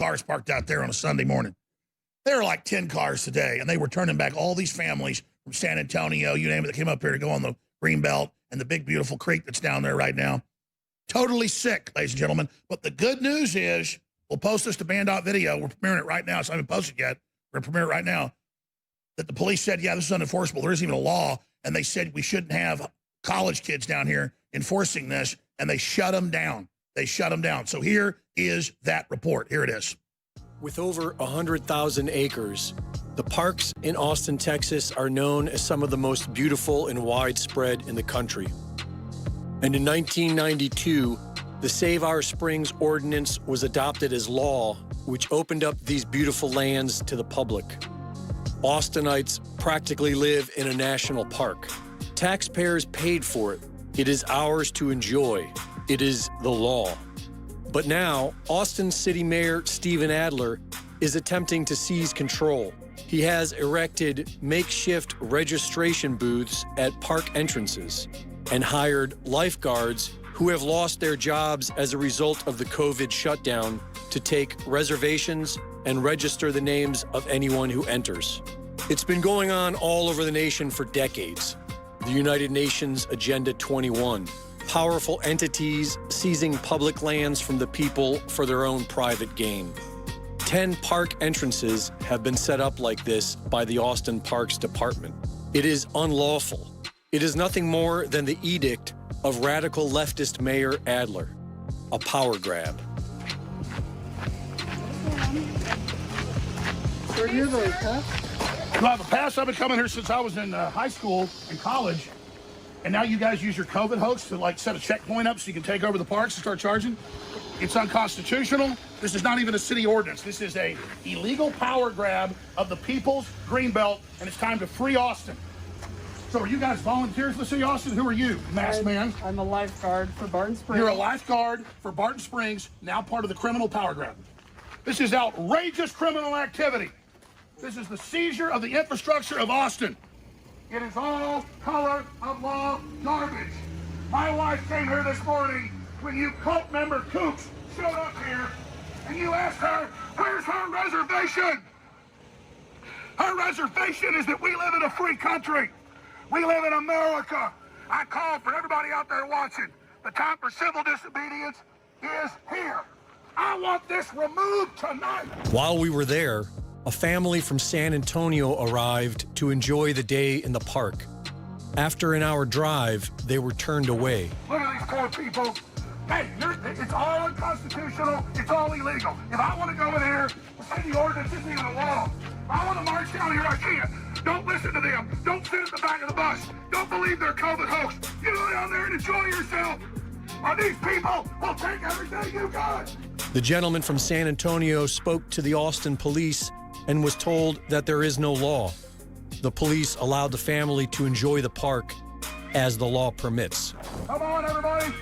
cars parked out there on a Sunday morning. There were like 10 cars today, and they were turning back all these families from San Antonio, you name it, that came up here to go on the Greenbelt and the big, beautiful creek that's down there right now. Totally sick, ladies and gentlemen. But the good news is, we'll post this to Band.video. We're premiering it right now. It's not even posted yet. We're going to premiere it right now. That the police said, yeah, this is unenforceable. There isn't even a law. And they said we shouldn't have college kids down here enforcing this. And they shut them down. They shut them down. So here is that report. Here it is. With over 100,000 acres, the parks in Austin, Texas are known as some of the most beautiful and widespread in the country. And in 1992, the Save Our Springs Ordinance was adopted as law, which opened up these beautiful lands to the public. Austinites practically live in a national park. Taxpayers paid for it. It is ours to enjoy. It is the law. But now, Austin City Mayor Steven Adler is attempting to seize control. He has erected makeshift registration booths at park entrances and hired lifeguards who have lost their jobs as a result of the COVID shutdown to take reservations and register the names of anyone who enters. It's been going on all over the nation for decades. The United Nations Agenda 21, powerful entities seizing public lands from the people for their own private gain. 10 park entrances have been set up like this by the Austin Parks Department. It is unlawful. It is nothing more than the edict of radical leftist Mayor Adler, a power grab. Where are you going, huh? Do I have a pass? I've been coming here since I was in high school and college. And now you guys use your COVID hoax to like set a checkpoint up so you can take over the parks and start charging? It's unconstitutional. This is not even a city ordinance. This is a illegal power grab of the people's Greenbelt, and it's time to free Austin. So are you guys volunteers for the city of Austin? Who are you, masked man? I'm a lifeguard for Barton Springs. You're a lifeguard for Barton Springs, now part of the criminal power grab. This is outrageous criminal activity. This is the seizure of the infrastructure of Austin. It is all color of law garbage. My wife came here this morning when you cult member Kooks showed up here, and you asked her, where's her reservation? Her reservation is that we live in a free country. We live in America. I call for everybody out there watching. The time for civil disobedience is here. I want this removed tonight. While we were there, a family from San Antonio arrived to enjoy the day in the park. After an hour drive, they were turned away. Look at these poor people. Hey, it's all unconstitutional. It's all illegal. If I want to go in here, the city ordinance isn't even a law. If I want to march down here, I can't. Don't listen to them. Don't sit at the back of the bus. Don't believe their COVID hoax. You go down there and enjoy yourself. Or these people will take everything you got. The gentleman from San Antonio spoke to the Austin police and was told that there is no law. The police allowed the family to enjoy the park as the law permits. Come on, everybody.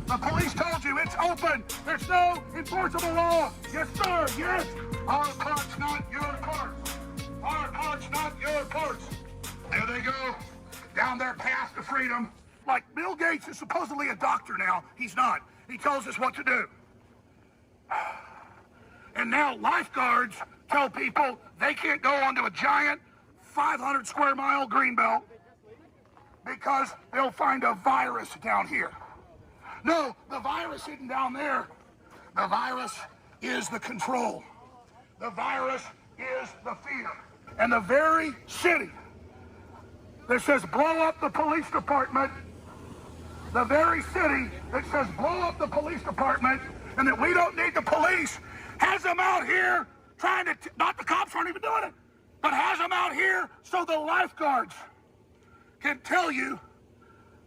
The police told you it's open. There's no enforceable law. Yes, sir. Yes. Our park's not your parks. Our park's not your parks. There they go. Down their path to freedom. Like Bill Gates is supposedly a doctor now. He's not. He tells us what to do. And now lifeguards tell people they can't go onto a giant 500 square mile greenbelt because they'll find a virus down here. No, the virus isn't down there. The virus is the control. The virus is the fear. And the very city that says blow up the police department, the very city that says blow up the police department and that we don't need the police, has them out here trying to, not the cops aren't even doing it, but has them out here so the lifeguards can tell you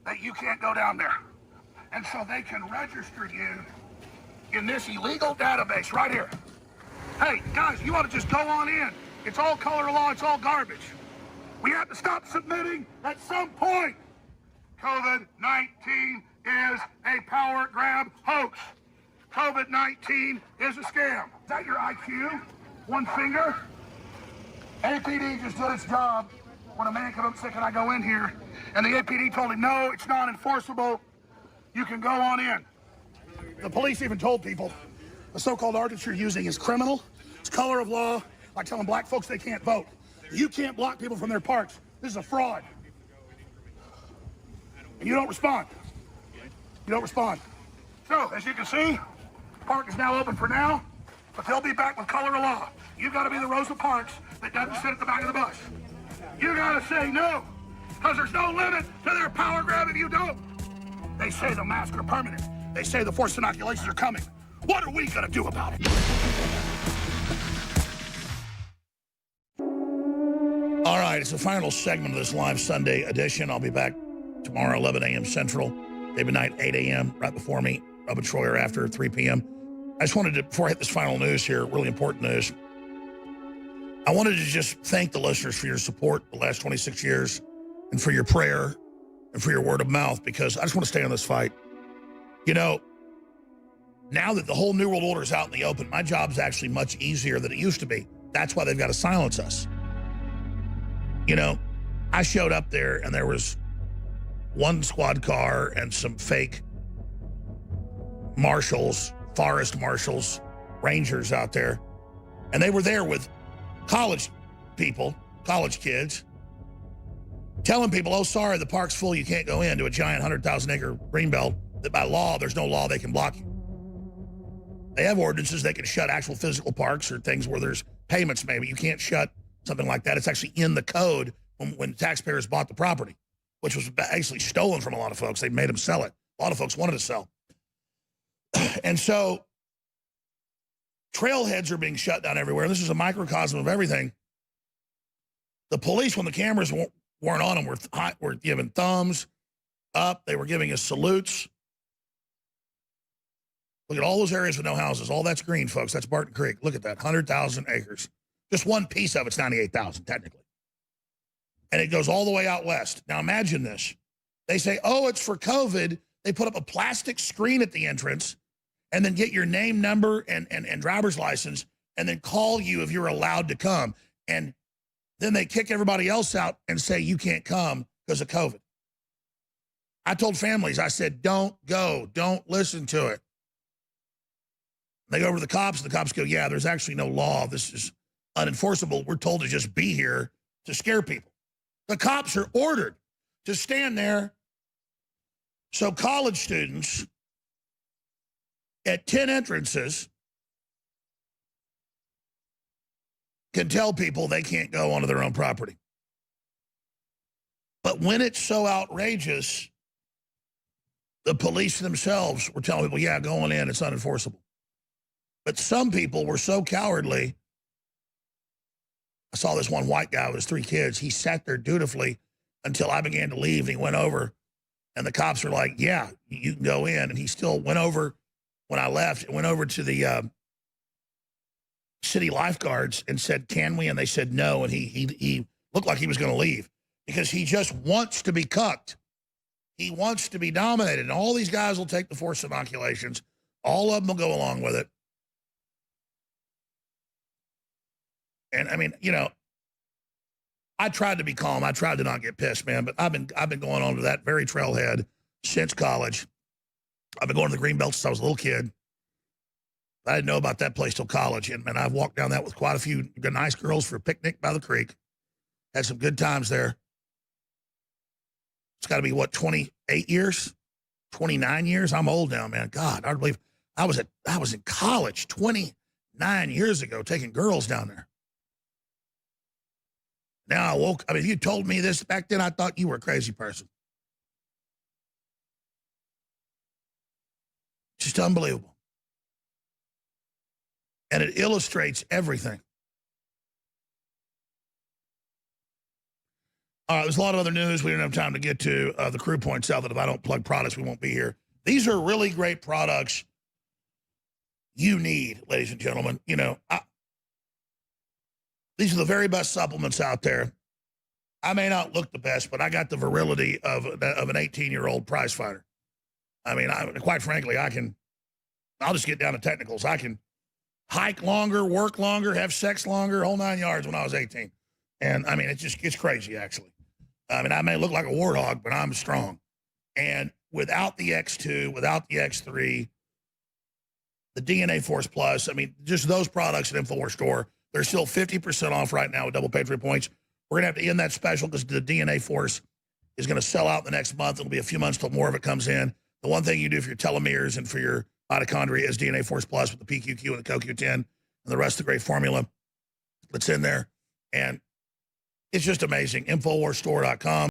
that you can't go down there. And so they can register you in this illegal database right here. Hey, guys, you ought to just go on in. It's all color law, it's all garbage. We have to stop submitting at some point. COVID-19 is a power grab hoax. COVID-19 is a scam. Is that your IQ? One finger? APD just did its job when a man came up sick and I go in here, and the APD told him, no, it's not enforceable. You can go on in. The police even told people, The so-called ordinance you're using is criminal. It's color of law, like telling black folks they can't vote. You can't block people from their parks. This is a fraud. And you don't respond. You don't respond. So, as you can see, the park is now open for now, but they'll be back with color of law. You got to be the Rosa Parks that doesn't sit at the back of the bus. You got to say no, because there's no limit to their power grab if you don't. They say the masks are permanent. They say the forced inoculations are coming. What are we going to do about it? All right, it's the final segment of this live Sunday edition. I'll be back tomorrow, 11 a.m. Central. David Knight, 8 a.m. right before me. Robin Troyer after 3 p.m. I just wanted to, before I hit this final news here, really important news, I wanted to just thank the listeners for your support the last 26 years and for your prayer and for your word of mouth, because I just want to stay on this fight. You know, now that the whole New World Order is out in the open, my job is actually much easier than it used to be. That's why they've got to silence us. You know, I showed up there and there was one squad car and some fake marshals, forest marshals, rangers out there. And they were there with college people, college kids, telling people, oh, sorry, the park's full, you can't go into a giant 100,000 acre greenbelt that by law, there's no law they can block you. They have ordinances they can shut actual physical parks or things where there's payments maybe. You can't shut something like that. It's actually in the code when taxpayers bought the property, which was actually stolen from a lot of folks. They made them sell it. A lot of folks wanted to sell. And so trailheads are being shut down everywhere. This is a microcosm of everything. The police, when the cameras weren't on them, were giving thumbs up. They were giving us salutes. Look at all those areas with no houses. All that's green, folks. That's Barton Creek. Look at that, 100,000 acres. Just one piece of it's 98,000, technically. And it goes all the way out west. Now imagine this. They say, oh, it's for COVID. They put up a plastic screen at the entrance and then get your name, number, and driver's license, and then call you if you're allowed to come. And then they kick everybody else out and say you can't come because of COVID. I told families, I said, don't go. Don't listen to it. They go over to the cops, and the cops go, yeah, there's actually no law. This is unenforceable. We're told to just be here to scare people. The cops are ordered to stand there so college students at 10 entrances can tell people they can't go onto their own property. But when it's so outrageous, the police themselves were telling people, yeah, going in, it's unenforceable. But some people were so cowardly. I saw this one white guy with his 3 kids. He sat there dutifully until I began to leave. And he went over, and the cops were like, yeah, you can go in. And he still went over when I left, went over to the city lifeguards and said, can we? And they said no. And he looked like he was going to leave because he just wants to be cucked. He wants to be dominated. And all these guys will take the forced inoculations. All of them will go along with it. And I mean, you know, I tried to be calm. I tried to not get pissed, man. But I've been going on to that very trailhead since college. I've been going to the Greenbelt since I was a little kid. I didn't know about that place till college. And I've walked down that with quite a few nice girls for a picnic by the creek. Had some good times there. It's got to be, what, 28 years? 29 years? I'm old now, man. God, I believe I was in college 29 years ago taking girls down there. Now if you told me this back then, I thought you were a crazy person. Just unbelievable. And it illustrates everything. All right, there's a lot of other news we don't have time to get to. The crew points out that if I don't plug products, we won't be here. These are really great products you need, ladies and gentlemen. You know, these are the very best supplements out there. I may not look the best, but I got the virility of an 18-year-old prize fighter. I mean, quite frankly, I'll just get down to technicals. I can hike longer, work longer, have sex longer, whole 9 yards when I was 18. And I mean, it's crazy, actually. I mean, I may look like a warthog, but I'm strong. And without the X2, without the X3, the DNA Force Plus. I mean, just those products at InfoWars Store. They're still 50% off right now with double Patriot points. We're going to have to end that special because the DNA Force is going to sell out in the next month. It'll be a few months till more of it comes in. The one thing you do for your telomeres and for your mitochondria is DNA Force Plus with the PQQ and the CoQ10 and the rest of the great formula that's in there. And it's just amazing. InfoWarsStore.com.